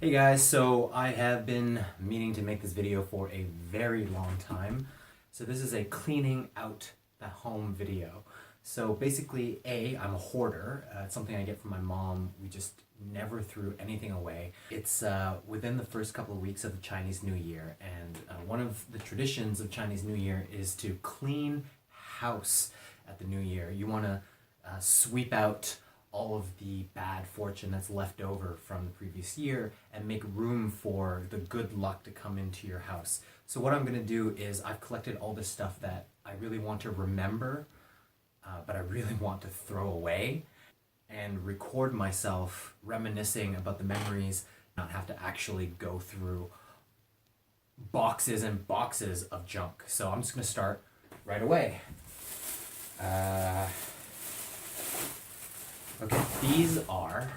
Hey guys, so I have been meaning to make this video for a very long time. So this is a cleaning out the home video. So basically, I'm a hoarder. It's something I get from my mom. We just never threw anything away. It's within the first couple of weeks of the Chinese New Year, and one of the traditions of Chinese New Year is to clean house at the New Year. You want to sweep out all of the bad fortune that's left over from the previous year and make room for the good luck to come into your house. So what I'm going to do is I've collected all this stuff that I really want to remember, but I really want to throw away, and record myself reminiscing about the memories, not have to actually go through boxes and boxes of junk. So I'm just going to start right away. Okay, these are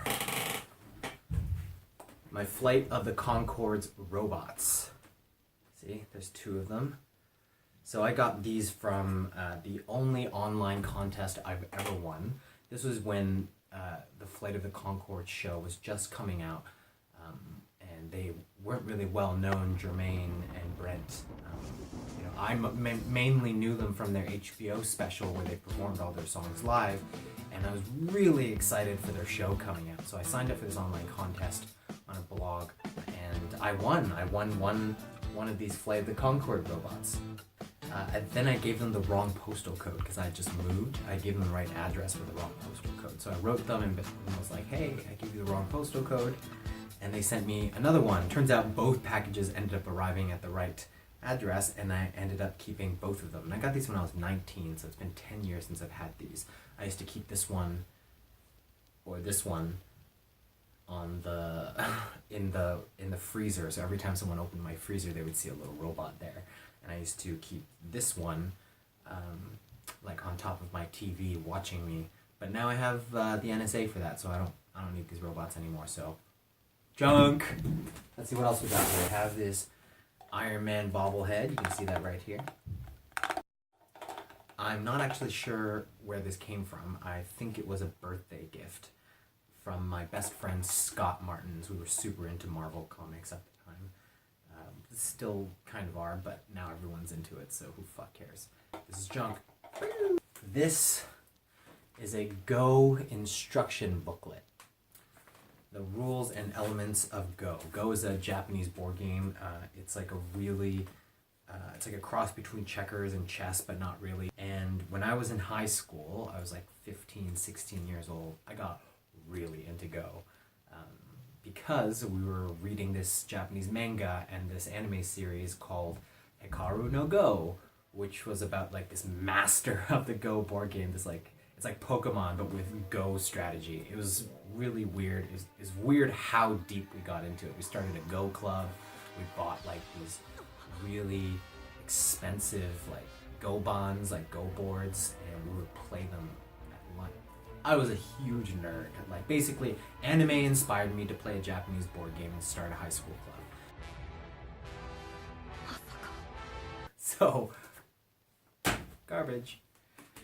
my Flight of the Conchords robots. See, there's two of them. So I got these from the only online contest I've ever won. This was when the Flight of the Conchords show was just coming out, and they weren't really well known, Jermaine and Brent. I mainly knew them from their HBO special where they performed all their songs live, and I was really excited for their show coming out. So I signed up for this online contest on a blog, and I won. I won one of these Flight of the Conchord robots. And then I gave them the wrong postal code because I had just moved. I gave them the right address with the wrong postal code. So I wrote them and was like, hey, I gave you the wrong postal code. And they sent me another one. Turns out both packages ended up arriving at the right address, and I ended up keeping both of them. And I got these when I was 19, so it's been 10 years since I've had these. I used to keep this one or this one on the in the freezer. So every time someone opened my freezer, they would see a little robot there. And I used to keep this one like on top of my TV watching me. But now I have the NSA for that, so I don't need these robots anymore. So junk. Let's see what else we got here. I have this Iron Man bobblehead. You can see that right here. I'm not actually sure where this came from. I think it was a birthday gift from my best friend Scott Martins. We were super into Marvel comics at the time. Still kind of are, but now everyone's into it, so who fuck cares? This is junk. This is a Go instruction booklet. The rules and elements of Go. Go is a Japanese board game. It's like a really, it's like a cross between checkers and chess, but not really. And when I was in high school, I was like 15, 16 years old, I got really into Go. Because we were reading this Japanese manga and this anime series called Hikaru no Go, which was about like this master of the Go board game. This like, it's like Pokemon, but with Go strategy. It was really weird. It's weird how deep we got into it. We started a Go club. We bought like these really expensive like Go bonds, like Go boards, and we would play them at lunch. I was a huge nerd. Like basically, anime inspired me to play a Japanese board game and start a high school club. So, garbage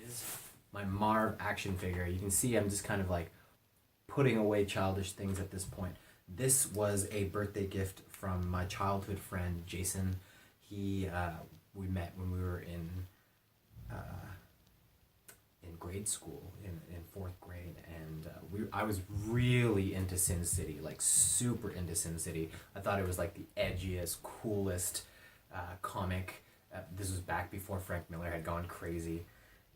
is my Marv action figure. You can see I'm just kind of like putting away childish things at this point. This was a birthday gift from my childhood friend Jason. We met when we were in grade school, in fourth grade, and I was really into Sin City, like super into Sin City. I thought it was like the edgiest, coolest comic. This was back before Frank Miller had gone crazy.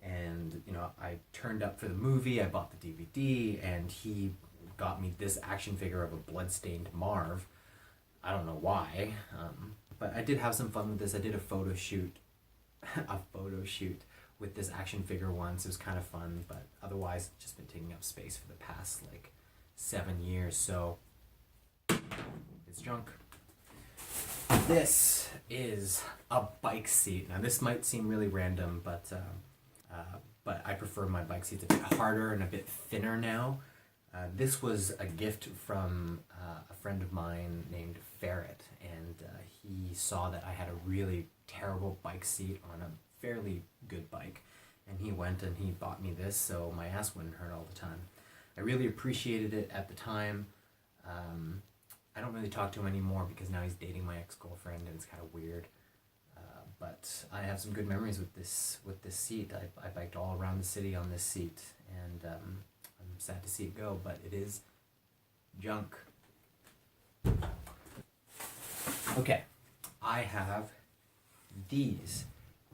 And, I turned up for the movie, I bought the DVD, and he got me this action figure of a bloodstained Marv. I don't know why, but I did have some fun with this. I did a photo shoot with this action figure once. It was kind of fun, but otherwise it's just been taking up space for the past like 7 years, so it's junk. This is a bike seat. Now this might seem really random, but I prefer my bike seats a bit harder and a bit thinner now. This was a gift from a friend of mine named Ferret, and he saw that I had a really terrible bike seat on a fairly good bike, and he went and he bought me this so my ass wouldn't hurt all the time. I really appreciated it at the time. I don't really talk to him anymore because now he's dating my ex-girlfriend, and it's kind of weird. But I have some good memories with this seat. I biked all around the city on this seat, and I'm sad to see it go, but it is junk. Okay, I have these.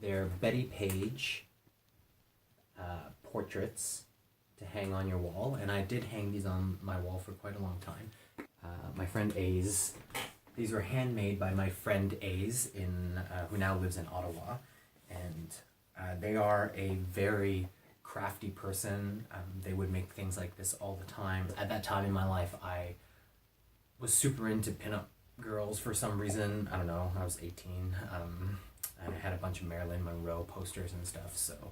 They're Betty Page portraits to hang on your wall, and I did hang these on my wall for quite a long time. My friend A's, these were handmade by my friend A's who now lives in Ottawa, and they are a very crafty person. They would make things like this all the time. At that time in my life, I was super into pinup girls for some reason. I don't know, I was 18. I had a bunch of Marilyn Monroe posters and stuff, so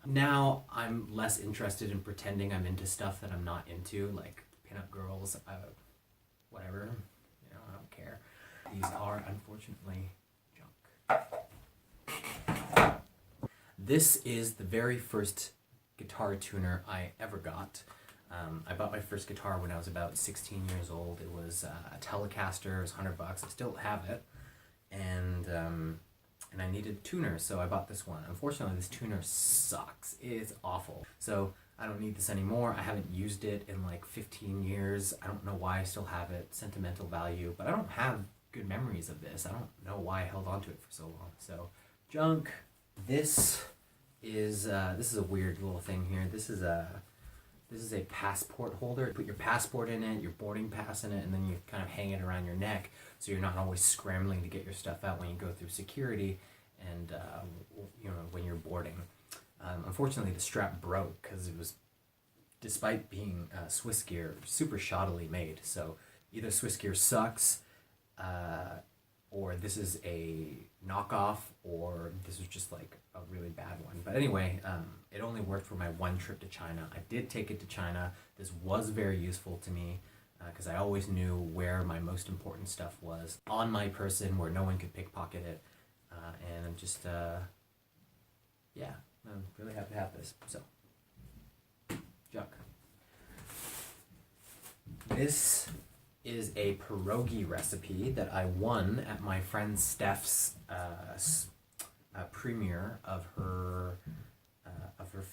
now I'm less interested in pretending I'm into stuff that I'm not into, like pinup girls, whatever, I don't care. These are unfortunately junk. This is the very first guitar tuner I ever got. I bought my first guitar when I was about 16 years old. It was a Telecaster. It was $100. I still have it, and I needed a tuner, so I bought this one. Unfortunately, this tuner sucks. It's awful. So I don't need this anymore. I haven't used it in like 15 years. I don't know why I still have it. Sentimental value, but I don't have good memories of this. I don't know why I held on to it for so long. So junk. This is a weird little thing here. This is a passport holder. You put your passport in it, your boarding pass in it, and then you kind of hang it around your neck so you're not always scrambling to get your stuff out when you go through security and when you're boarding. Unfortunately, the strap broke because it was, despite being Swiss gear, super shoddily made. So either Swiss gear sucks, or this is a knockoff, or this was just like a really bad one. But anyway, it only worked for my one trip to China. I did take it to China. This was very useful to me because I always knew where my most important stuff was on my person, where no one could pickpocket it. And I'm just, yeah, I'm really happy to have this. So, junk. This is a pierogi recipe that I won at my friend Steph's premiere of her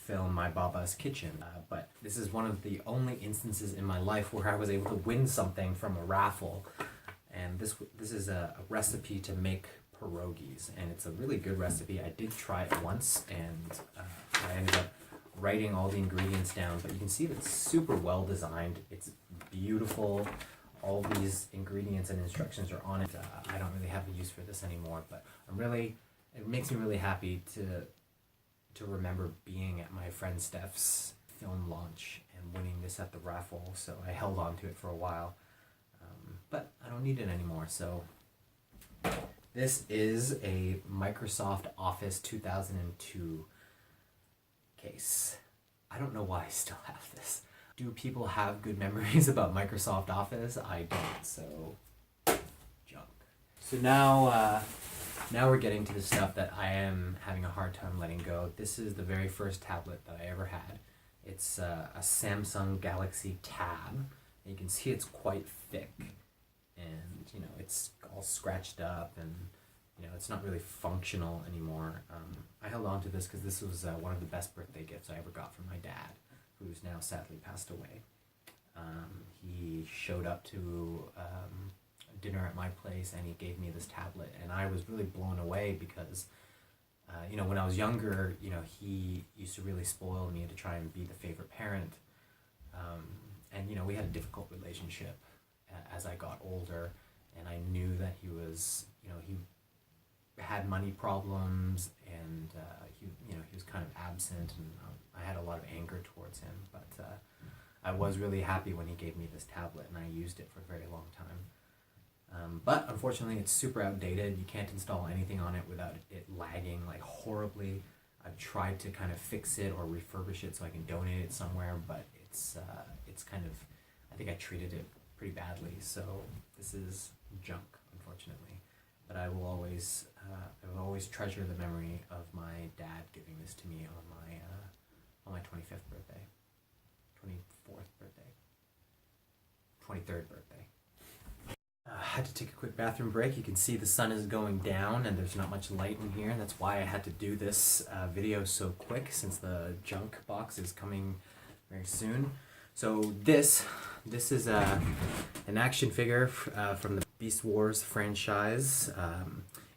film My Baba's Kitchen. But this is one of the only instances in my life where I was able to win something from a raffle, and this is a recipe to make pierogies, and it's a really good recipe. I did try it once, and I ended up writing all the ingredients down, but you can see that it's super well designed. It's beautiful. All these ingredients and instructions are on it. I don't really have a use for this anymore, but it makes me really happy to remember being at my friend Steph's film launch and winning this at the raffle, so I held on to it for a while. But I don't need it anymore, so this is a Microsoft Office 2002 case. I don't know why I still have this. Do people have good memories about Microsoft Office? I don't, so junk. So now we're getting to the stuff that I am having a hard time letting go. This is the very first tablet that I ever had. It's a Samsung Galaxy Tab. You can see it's quite thick, and it's all scratched up, and it's not really functional anymore. I held on to this because this was one of the best birthday gifts I ever got from my dad, who's now sadly passed away. He showed up to dinner at my place, and he gave me this tablet, and I was really blown away because when I was younger, he used to really spoil me to try and be the favorite parent, and we had a difficult relationship as I got older, and I knew that he was he had money problems, and he was kind of absent, and I had a lot of anger towards him, but I was really happy when he gave me this tablet, and I used it for a very long time. But unfortunately, it's super outdated. You can't install anything on it without it lagging like horribly. I've tried to kind of fix it or refurbish it so I can donate it somewhere, but it's kind of, I think I treated it pretty badly, so this is junk, unfortunately. But I will always treasure the memory of my dad giving this to me on my 25th birthday, 24th birthday, 23rd birthday. I had to take a quick bathroom break. You can see the sun is going down and there's not much light in here. That's why I had to do this video so quick, since the junk box is coming very soon. So this is an action figure from the Beast Wars franchise.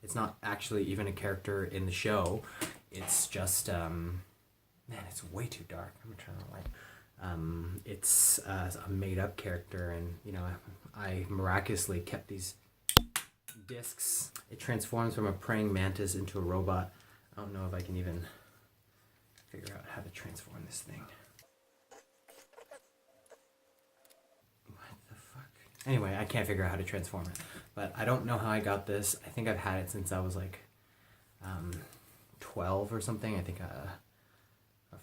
It's not actually even a character in the show. It's just, man, it's way too dark. I'm gonna turn on the light. It's a made-up character, and you know, I miraculously kept these discs. It transforms from a praying mantis into a robot. I don't know if I can even figure out how to transform this thing. What the fuck? Anyway, I can't figure out how to transform it, but I don't know how I got this. I think I've had it since I was like 12 or something. I think a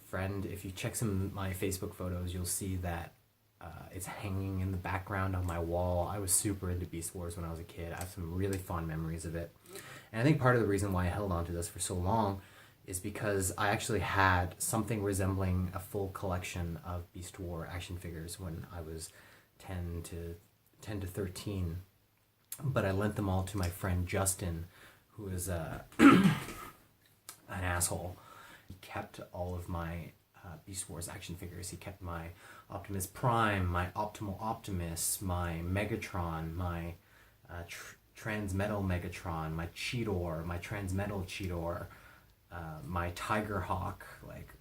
friend, if you check some of my Facebook photos, you'll see that it's hanging in the background on my wall. I was super into Beast Wars when I was a kid. I have some really fond memories of it. And I think part of the reason why I held on to this for so long is because I actually had something resembling a full collection of Beast War action figures when I was 10 to 13. But I lent them all to my friend Justin, who is an asshole. He kept all of my Beast Wars action figures. He kept my Optimus Prime, my Optimal Optimus, my Megatron, my Transmetal Megatron, my Cheetor, my Transmetal Cheetor, my Tiger Hawk, like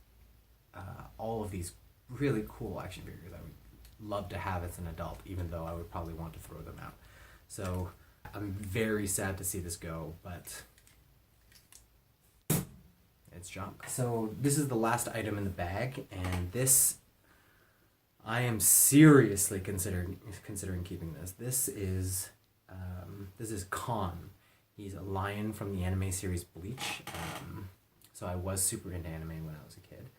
all of these really cool action figures I would love to have as an adult, even though I would probably want to throw them out. So I'm very sad to see this go, but it's junk. So this is the last item in the bag, and this, I am seriously considering keeping this. This is Khan. He's a lion from the anime series Bleach. So I was super into anime when I was a kid.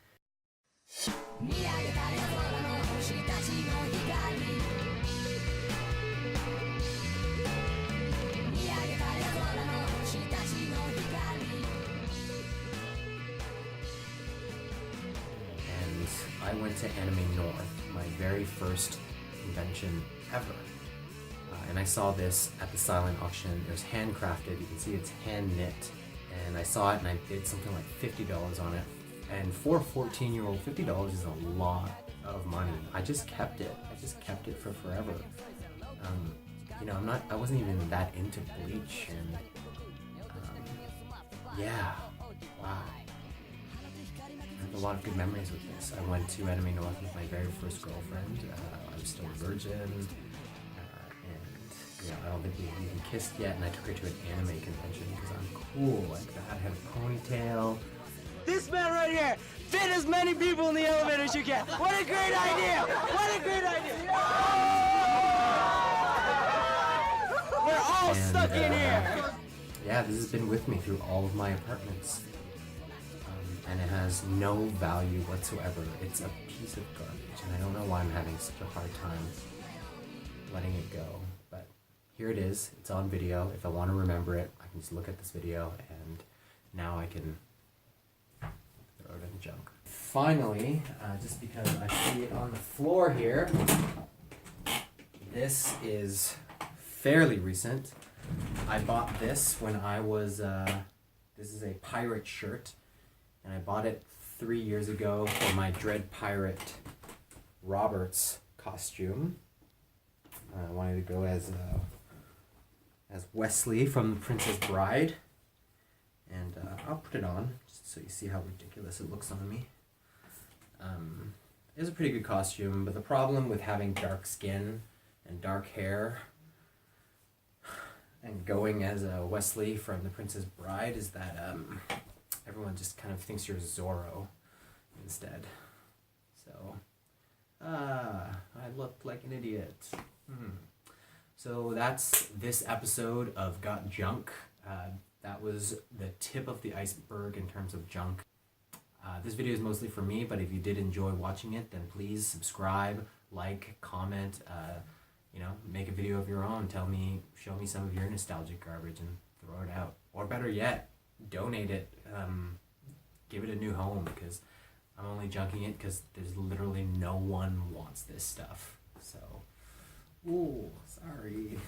I went to Anime North, my very first convention ever, and I saw this at the silent auction. It was handcrafted. You can see it's hand knit, and I saw it and I bid something like $50 on it. And for a 14-year-old, $50 is a lot of money. I just kept it. I just kept it for forever. You know, I wasn't even that into Bleach, and yeah, wow. I have a lot of good memories with this. I went to Anime North with my very first girlfriend. I was still a virgin, and you know, I don't think we even kissed yet. And I took her to an anime convention because I'm cool like that. I had a ponytail. This man right here, fit as many people in the elevator as you can. What a great idea! What a great idea! We're all stuck in here. Yeah, this has been with me through all of my apartments. And it has no value whatsoever. It's a piece of garbage, and I don't know why I'm having such a hard time letting it go. But here it is. It's on video. If I want to remember it, I can just look at this video, and now I can throw it in the junk. Finally, just because I see it on the floor here, this is fairly recent. I bought this when I was, this is a pirate shirt. And I bought it 3 years ago for my Dread Pirate Roberts costume. I wanted to go as Wesley from The Princess Bride. And I'll put it on just so you see how ridiculous it looks on me. It's a pretty good costume, but the problem with having dark skin and dark hair and going as Wesley from The Princess Bride is that everyone just kind of thinks you're Zorro instead. So, I looked like an idiot. So that's this episode of Got Junk. That was the tip of the iceberg in terms of junk. This video is mostly for me, but if you did enjoy watching it, then please subscribe, like, comment, you know, make a video of your own. Show me some of your nostalgic garbage and throw it out. Or better yet, donate it. Give it a new home, because I'm only junking it because there's literally no one wants this stuff. So, ooh, sorry.